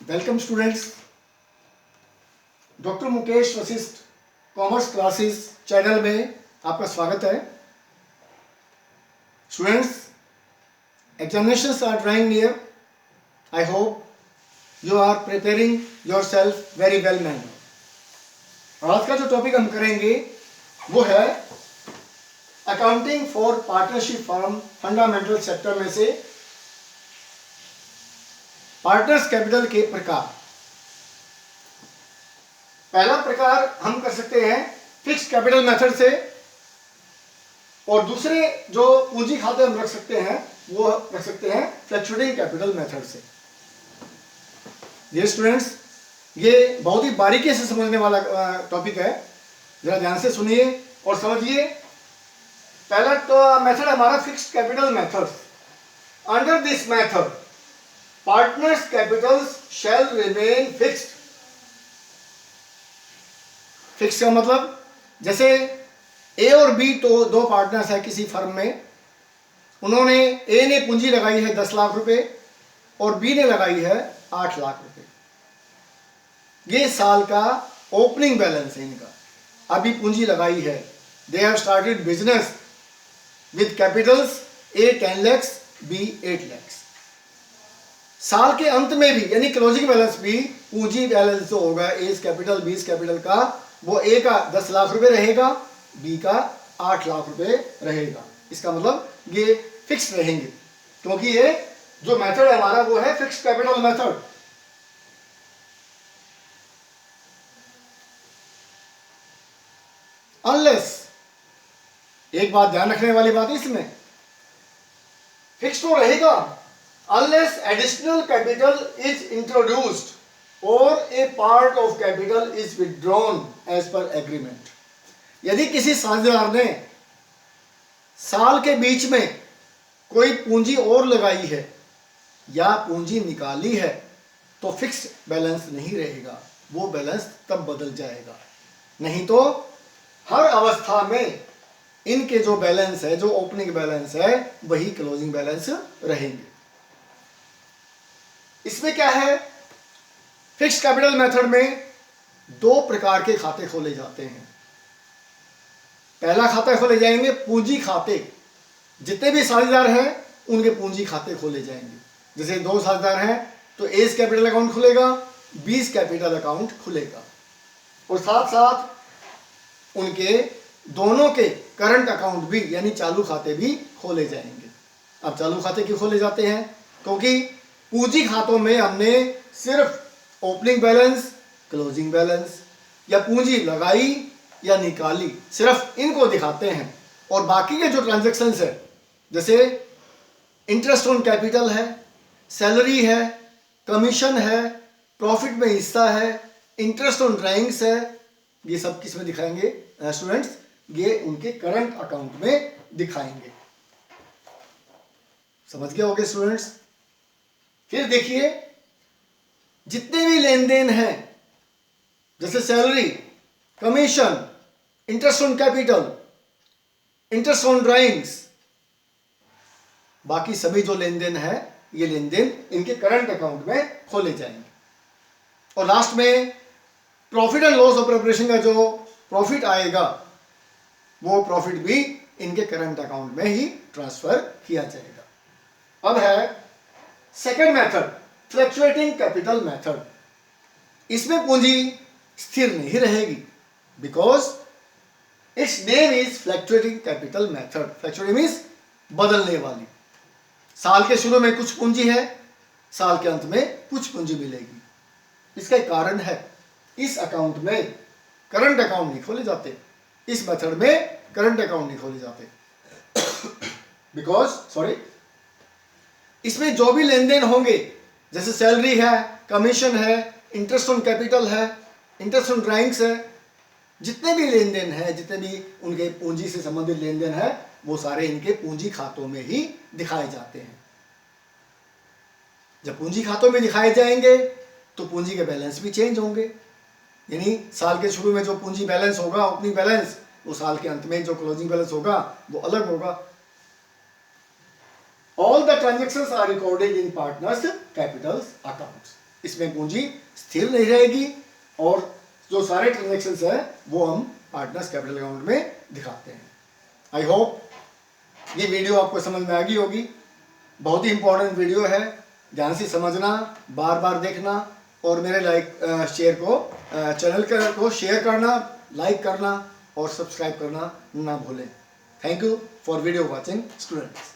Welcome students. Doctor Mukesh Vashishtha commerce classes channel में आपका स्वागत है। Students, examinations are drawing near. I hope you are preparing yourself very well manner. आज का जो टॉपिक हम करेंगे वो है accounting for partnership firm fundamental sector में से पार्टनर्स कैपिटल के प्रकार। पहला प्रकार हम कर सकते हैं फिक्स्ड कैपिटल मेथड से, और दूसरे जो पूंजी खाते हम रख सकते हैं वो रख सकते हैं फ्लक्चुएटिंग कैपिटल मेथड से। ये स्टूडेंट्स, ये बहुत ही बारीकी से समझने वाला टॉपिक है, जरा ध्यान से सुनिए और समझिए। पहला तो मेथड हमारा fixed capital method. Under this method partners capitals shall remain fixed। Fix का मतलब, जैसे ए और बी तो दो पार्टनर्स है किसी फर्म में। उन्होंने ए ने पूंजी लगाई है 10 लाख रुपए और बी ने लगाई है 8 लाख रुपए। ये साल का ओपनिंग बैलेंस है इनका। अभी पूंजी लगाई है। They have started business with capitals A 10 lakhs, B 8 lakhs। साल के अंत में भी यानी क्लोजिंग बैलेंस भी पूंजी बैलेंस जो होगा एज कैपिटल बीस कैपिटल का, वो ए का 10 लाख रुपए रहेगा, बी का 8 लाख रुपए रहेगा। इसका मतलब ये फिक्स रहेंगे, क्योंकि ये जो मेथड है हमारा वो है फिक्स्ड कैपिटल मेथड। अनलेस, एक बात ध्यान रखने वाली बात इसमें, फिक्स तो रहेगा unless additional capital is introduced or a part of capital is withdrawn as per agreement। यदि किसी साझेदार ने साल के बीच में कोई पूंजी और लगाई है या पूंजी निकाली है तो फिक्स्ड बैलेंस नहीं रहेगा, वो बैलेंस तब बदल जाएगा। नहीं तो हर अवस्था में इनके जो बैलेंस है, जो ओपनिंग बैलेंस है, वही क्लोजिंग बैलेंस रहेंगे। इसमें क्या है, फिक्स्ड कैपिटल मेथड में दो प्रकार के खाते खोले जाते हैं। पहला खाता खोले जाएंगे पूंजी खाते, जितने भी साझेदार हैं उनके पूंजी खाते खोले जाएंगे। जैसे दो साझेदार हैं तो एज कैपिटल अकाउंट खुलेगा, बीस कैपिटल अकाउंट खुलेगा, और साथ साथ उनके दोनों के करंट अकाउंट भी यानी चालू खाते भी खोले जाएंगे। अब चालू खाते क्यों खोले जाते हैं? क्योंकि पूंजी खातों में हमने सिर्फ ओपनिंग बैलेंस, क्लोजिंग बैलेंस या पूंजी लगाई या निकाली, सिर्फ इनको दिखाते हैं, और बाकी के जो ट्रांजैक्शंस है, जैसे इंटरेस्ट ऑन कैपिटल है, सैलरी है, कमीशन है, प्रॉफिट में हिस्सा है, इंटरेस्ट ऑन ड्राइंग्स है, ये सब किस में दिखाएंगे स्टूडेंट्स? ये उनके करंट अकाउंट में दिखाएंगे। समझ गए होंगे स्टूडेंट्स? फिर देखिए, जितने भी लेन देन हैं, जैसे salary, commission, interest on capital, interest on drawings, बाकी सभी जो लेन देन है, ये लेन देन इनके करंट अकाउंट में खोले जाएंगे। और लास्ट में profit and loss of operation का जो प्रॉफिट आएगा, वो प्रॉफिट भी इनके करंट अकाउंट में ही ट्रांसफर किया जाएगा। अब है second method, fluctuating capital method. इसमें पूंजी स्थिर नहीं रहेगी, because it's name is fluctuating capital method. Fluctuating means बदलने वाली। साल के शुरू में कुछ पूंजी है, साल के अंत में कुछ पूंजी मिलेगी। इसका एक कारण है, इस अकाउंट में करंट अकाउंट नहीं खोले जाते, इस मेथड में करंट अकाउंट नहीं खोले जाते, बिकॉज इसमें जो भी लेन देन होंगे, जैसे सैलरी है, कमीशन है, इंटरेस्ट ऑन कैपिटल है, इंटरेस्ट ऑन ड्राइंग्स है, जितने भी लेन देन है, जितने भी उनके पूंजी से संबंधित लेन देन है, वो सारे इनके पूंजी खातों में ही दिखाए जाते हैं। जब पूंजी खातों में दिखाए जाएंगे तो पूंजी के बैलेंस भी चेंज होंगे, यानी साल के शुरू में जो पूंजी बैलेंस होगा, ओपनिंग बैलेंस, वो साल के अंत में जो क्लोजिंग बैलेंस होगा वो अलग होगा। All the transactions are recorded in partners' capital accounts। इसमें पूंजी स्थिर नहीं रहेगी और जो सारे ट्रांजेक्शन्स है वो हम पार्टनर्स कैपिटल अकाउंट में दिखाते हैं। आई होप ये वीडियो आपको समझ में आ गई होगी। बहुत ही इंपॉर्टेंट वीडियो है, ध्यान से समझना, बार बार देखना और मेरे चैनल को शेयर करना, लाइक करना और सब्सक्राइब करना ना भूलें। Thank you for video watching students.